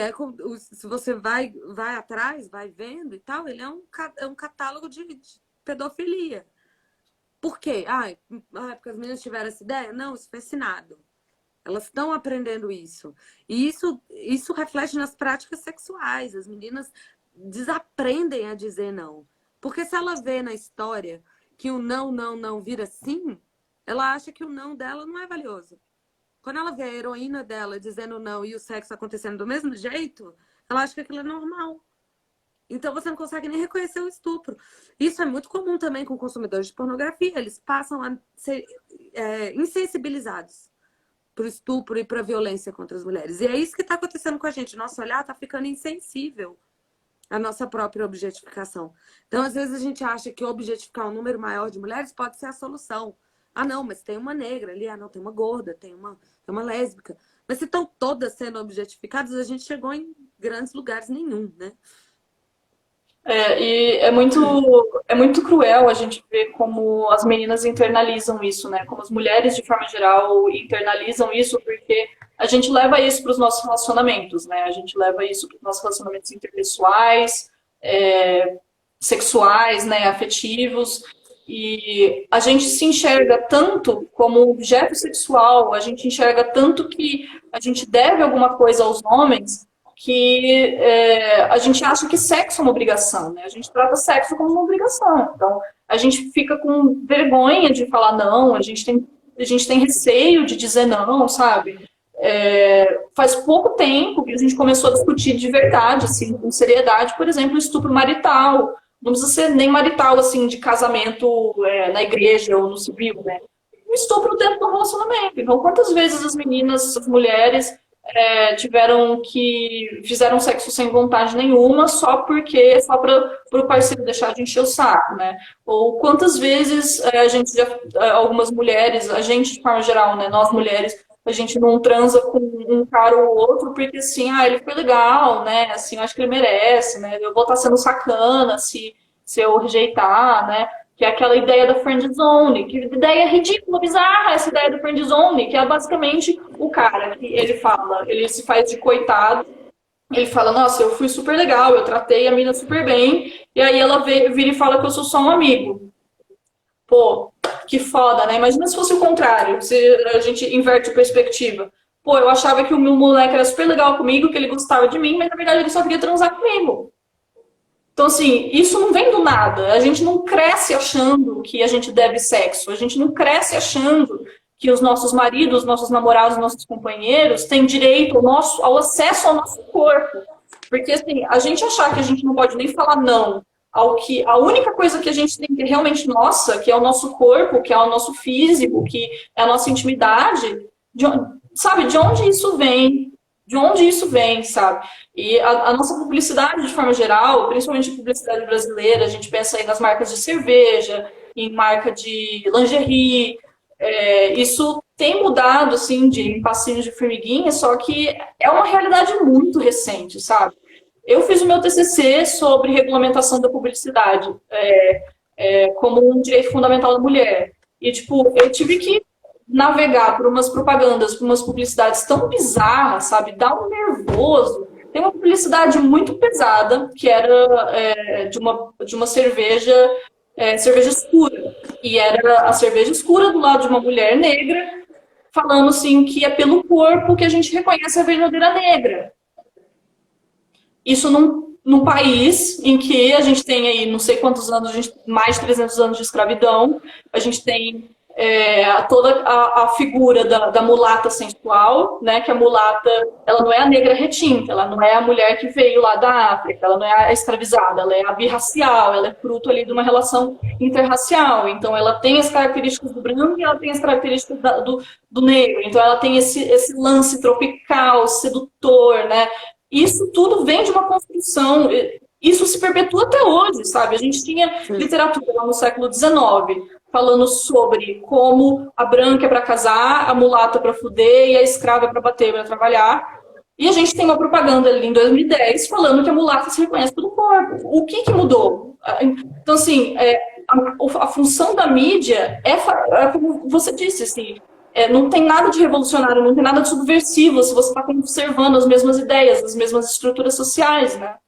se você vai atrás, vai vendo e tal, ele é um catálogo de pedofilia. Por quê? Porque as meninas tiveram essa ideia? Não, isso foi ensinado. Elas estão aprendendo isso. E isso reflete nas práticas sexuais. As meninas desaprendem a dizer não. Porque se ela vê na história que o não, não, não vira sim, ela acha que o não dela não é valioso. Quando ela vê a heroína dela dizendo não e o sexo acontecendo do mesmo jeito, ela acha que aquilo é normal. Então você não consegue nem reconhecer o estupro. Isso é muito comum também com consumidores de pornografia. Eles passam a ser insensibilizados para o estupro e para a violência contra as mulheres. E é isso que está acontecendo com a gente. Nosso olhar está ficando insensível à nossa própria objetificação. Então, às vezes, a gente acha que objetificar um número maior de mulheres pode ser a solução. Ah, não, mas tem uma negra ali. Ah, não, tem uma gorda, tem uma lésbica. Mas se estão todas sendo objetificadas, a gente chegou em grandes lugares nenhum, né? E é muito cruel a gente ver como as meninas internalizam isso, né? Como as mulheres, de forma geral, internalizam isso, porque a gente leva isso para os nossos relacionamentos, né? A gente leva isso para os nossos relacionamentos interpessoais, sexuais, né? Afetivos. E a gente se enxerga tanto como objeto sexual, a gente enxerga tanto que a gente deve alguma coisa aos homens, que a gente acha que sexo é uma obrigação, né? A gente trata sexo como uma obrigação. Então, a gente fica com vergonha de falar não, a gente tem receio de dizer não, sabe? Faz pouco tempo que a gente começou a discutir de verdade, assim, com seriedade, por exemplo, o estupro marital. Não precisa ser nem marital, assim, de casamento na igreja ou no civil, né? O estupro dentro do relacionamento. Então, quantas vezes as meninas, as mulheres fizeram sexo sem vontade nenhuma, só para o parceiro deixar de encher o saco, né? Ou quantas vezes algumas mulheres, a gente de forma geral, né, nós mulheres, a gente não transa com um cara ou outro porque assim, ele foi legal, né? Assim, eu acho que ele merece, né? Eu vou estar sendo sacana se eu rejeitar, né? Que é aquela ideia da friend zone, que ideia ridícula, bizarra essa ideia da friend zone, que é basicamente o cara que ele se faz de coitado, ele fala, nossa, eu fui super legal, eu tratei a mina super bem, e aí ela vira e fala que eu sou só um amigo. Pô, que foda, né? Imagina se fosse o contrário, se a gente inverte a perspectiva. Pô, eu achava que o meu moleque era super legal comigo, que ele gostava de mim, mas na verdade ele só queria transar comigo. Então, assim, isso não vem do nada. A gente não cresce achando que a gente deve sexo. A gente não cresce achando que os nossos maridos, nossos namorados, nossos companheiros têm direito ao acesso ao nosso corpo. Porque, assim, a gente achar que a gente não pode nem falar não a única coisa que a gente tem que realmente nossa, que é o nosso corpo, que é o nosso físico, que é a nossa intimidade, sabe, de onde isso vem? De onde isso vem, sabe? E a nossa publicidade, de forma geral, principalmente a publicidade brasileira, a gente pensa aí nas marcas de cerveja, em marca de lingerie, isso tem mudado, assim, em passinhos de formiguinha, só que é uma realidade muito recente, sabe? Eu fiz o meu TCC sobre regulamentação da publicidade como um direito fundamental da mulher. E, tipo, eu tive que navegar por umas propagandas, por umas publicidades tão bizarras, sabe? Dá um nervoso. Tem uma publicidade muito pesada, que era de uma cerveja escura. E era a cerveja escura do lado de uma mulher negra, falando assim que é pelo corpo que a gente reconhece a verdadeira negra. Isso num país em que a gente tem aí não sei quantos anos, mais de 300 anos de escravidão, a gente tem toda a figura da mulata sensual, né? Que a mulata, ela não é a negra retinta, ela não é a mulher que veio lá da África, ela não é a escravizada, ela é a birracial, ela é fruto ali de uma relação interracial. Então, ela tem as características do branco e ela tem as características do negro. Então, ela tem esse lance tropical, sedutor, né? Isso tudo vem de uma construção. Isso se perpetua até hoje, sabe? A gente tinha literatura lá no século XIX falando sobre como a branca é para casar, a mulata para fuder e a escrava é para bater, para trabalhar. E a gente tem uma propaganda ali em 2010 falando que a mulata se reconhece pelo corpo. O que mudou? Então, assim, a função da mídia como você disse, assim, não tem nada de revolucionário, não tem nada de subversivo se você está conservando as mesmas ideias, as mesmas estruturas sociais, né?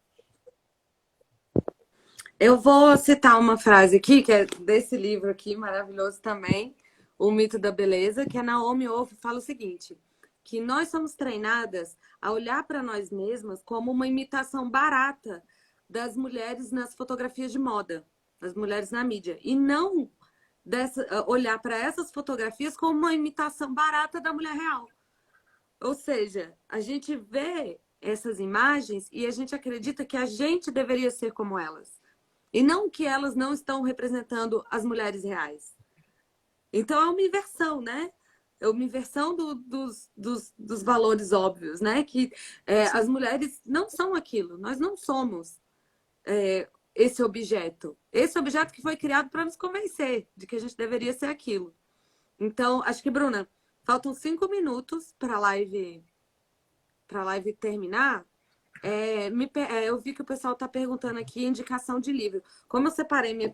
Eu vou citar uma frase aqui, que é desse livro aqui, maravilhoso também, O Mito da Beleza, que a Naomi Wolf fala o seguinte, que nós somos treinadas a olhar para nós mesmas como uma imitação barata das mulheres nas fotografias de moda, das mulheres na mídia, e não olhar para essas fotografias como uma imitação barata da mulher real. Ou seja, a gente vê essas imagens e a gente acredita que a gente deveria ser como elas. E não que elas não estão representando as mulheres reais. Então, é uma inversão, né? É uma inversão dos valores óbvios, né? Que as mulheres não são aquilo. Nós não somos esse objeto. Esse objeto que foi criado para nos convencer de que a gente deveria ser aquilo. Então, acho que, Bruna, faltam 5 minutos para a live terminar. Eu vi que o pessoal está perguntando aqui indicação de livro. Como eu separei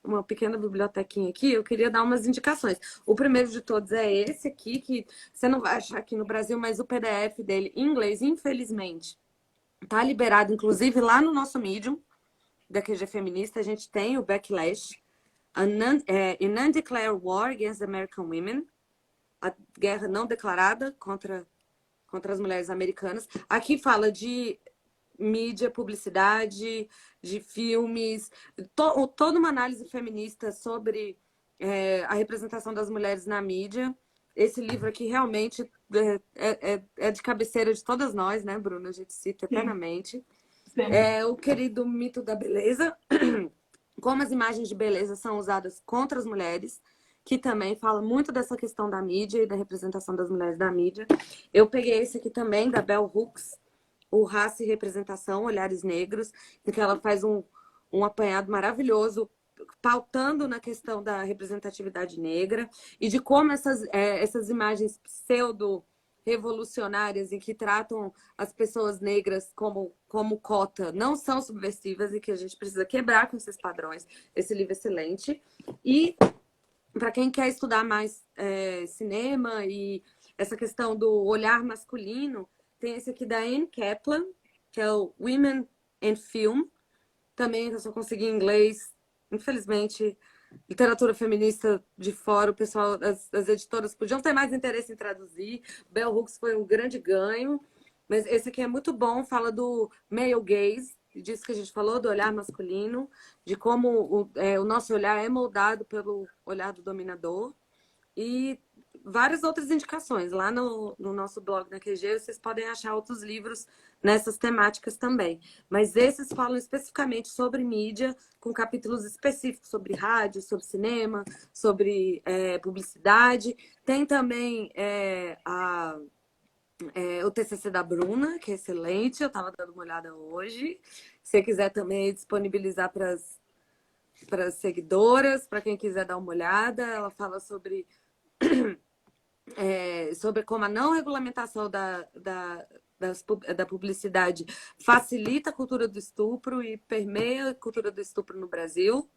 uma pequena bibliotequinha aqui, eu queria dar umas indicações. O primeiro de todos é esse aqui, que você não vai achar aqui no Brasil, mas o PDF dele em inglês, infelizmente, está liberado, inclusive, lá no nosso Medium, da QG Feminista, a gente tem o Backlash, An Undeclared War Against American Women, a guerra não declarada contra as mulheres americanas. Aqui fala de mídia, publicidade, de filmes, toda uma análise feminista sobre a representação das mulheres na mídia. Esse livro aqui realmente é de cabeceira de todas nós, né, Bruna? A gente cita eternamente. O querido Mito da Beleza, como as imagens de beleza são usadas contra as mulheres, que também fala muito dessa questão da mídia e da representação das mulheres da mídia. Eu peguei esse aqui também, da Bell Hooks, o Raça e Representação, Olhares Negros, em que ela faz um apanhado maravilhoso, pautando na questão da representatividade negra e de como essas imagens pseudo-revolucionárias e que tratam as pessoas negras como cota não são subversivas e que a gente precisa quebrar com esses padrões. Esse livro é excelente. E para quem quer estudar mais cinema e essa questão do olhar masculino, tem esse aqui da Anne Kaplan, que é o Women and Film. Também eu só consegui em inglês. Infelizmente, literatura feminista de fora, o pessoal, as editoras podiam ter mais interesse em traduzir. Bell Hooks foi um grande ganho. Mas esse aqui é muito bom, fala do male gaze, disso que a gente falou, do olhar masculino, de como o nosso olhar é moldado pelo olhar do dominador. E várias outras indicações. Lá no nosso blog na QG, vocês podem achar outros livros nessas temáticas também. Mas esses falam especificamente sobre mídia, com capítulos específicos sobre rádio, sobre cinema, sobre publicidade. Tem também o TCC da Bruna, que é excelente. Eu estava dando uma olhada hoje. Se você quiser também disponibilizar para as seguidoras, para quem quiser dar uma olhada, ela fala sobre como a não regulamentação da publicidade facilita a cultura do estupro e permeia a cultura do estupro no Brasil.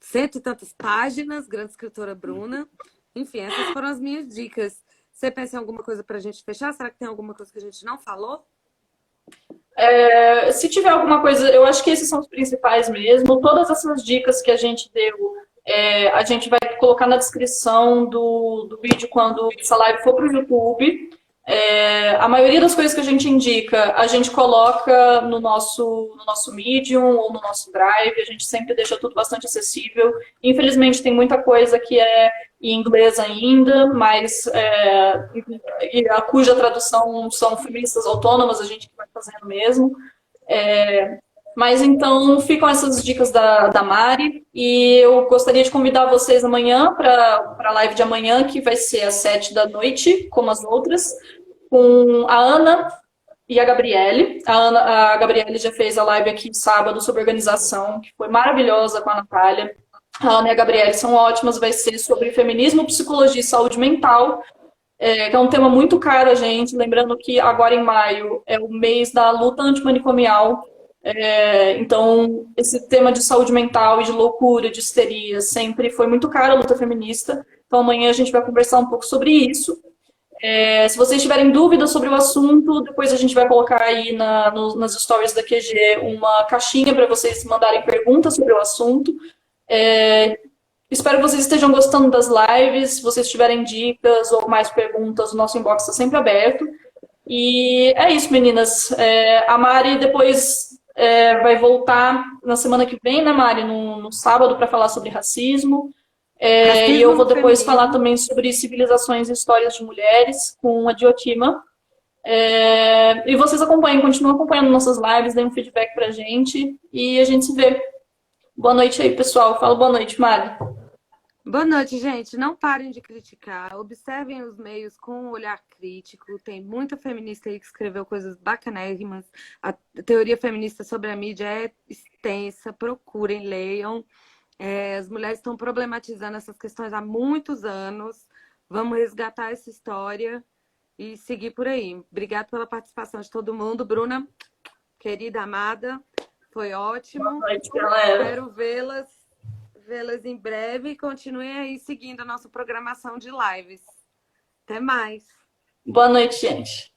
100 e tantas páginas, grande escritora Bruna. Enfim, essas foram as minhas dicas. Você pensa em alguma coisa para a gente fechar? Será que tem alguma coisa que a gente não falou? Se tiver alguma coisa, eu acho que esses são os principais mesmo. Todas essas dicas que a gente deu, a gente vai colocar na descrição do vídeo quando essa live for para o YouTube. A maioria das coisas que a gente indica, a gente coloca no nosso Medium ou no nosso Drive, a gente sempre deixa tudo bastante acessível. Infelizmente, tem muita coisa que é em inglês ainda, mas cuja tradução são feministas autônomas, a gente vai fazendo mesmo. Mas então ficam essas dicas da Mari, e eu gostaria de convidar vocês amanhã para a live de amanhã, que vai ser às 7 da noite, como as outras, com a Ana e a Gabriele. A Gabriele já fez a live aqui sábado sobre organização, que foi maravilhosa com a Natália. A Ana e a Gabriele são ótimas, vai ser sobre feminismo, psicologia e saúde mental, que é um tema muito caro a gente, lembrando que agora em maio é o mês da luta antimanicomial. Então, esse tema de saúde mental e de loucura, de histeria, sempre foi muito caro a luta feminista. Então, amanhã a gente vai conversar um pouco sobre isso. Se vocês tiverem dúvidas sobre o assunto, depois a gente vai colocar aí nas stories da QG uma caixinha para vocês mandarem perguntas sobre o assunto. Espero que vocês estejam gostando das lives. Se vocês tiverem dicas ou mais perguntas, o nosso inbox está sempre aberto. E é isso, meninas. A Mari depois vai voltar na semana que vem, né, Mari? No sábado, para falar sobre racismo. E eu vou depois falar também sobre civilizações e histórias de mulheres com a Diotima. E vocês continuem acompanhando nossas lives, deem um feedback pra gente e a gente se vê. Boa noite aí, pessoal. Fala boa noite, Mari. Boa noite, gente. Não parem de criticar. Observem os meios com um olhar crítico. Tem muita feminista aí que escreveu coisas bacanérrimas. A teoria feminista sobre a mídia é extensa. Procurem, leiam. As mulheres estão problematizando essas questões há muitos anos. Vamos resgatar essa história e seguir por aí. Obrigada pela participação de todo mundo. Bruna, querida, amada, foi ótimo. Boa noite, galera. Espero vê-las em breve e continuem aí seguindo a nossa programação de lives. Até mais. Boa noite, gente.